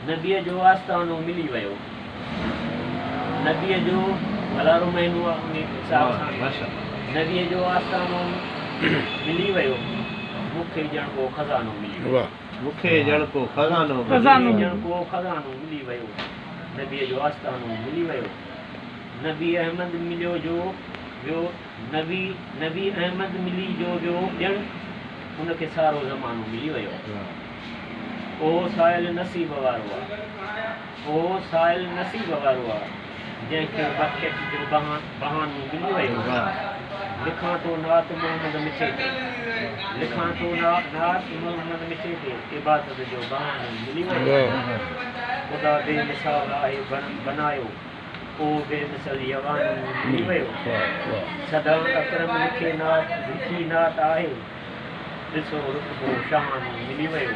नबीअ जो आस्थानो मिली वियो नबीअ जो भलारो महीनो आहे उन हिसाब सां नबीअ जो आस्थानो मिली वियो मूंखे ॼण को खज़ानो मिली वियो मूंखे ॼण को खज़ानो मिली वियो नबीअ जो आस्थानो मिली वियो नबी अहमद मिलियो जो वियो नबी अहमद मिली जो वियो ॼण उनखे सारो ज़मानो मिली वियो ओ साहिल नसीब वारो आहे जंहिंखे बख़्शिश जो बहानो मिली वियो लिखां थो नात मोहम्मद मिठे ते इबादत जो बहानो मिली वियो ख़ुदा बेमिसाल आहे बनायो ओ बेमिसल यवानो मिली वियो सदा अकरम लिखी नात आहे ॾिसो रुतबो शहानो मिली वियो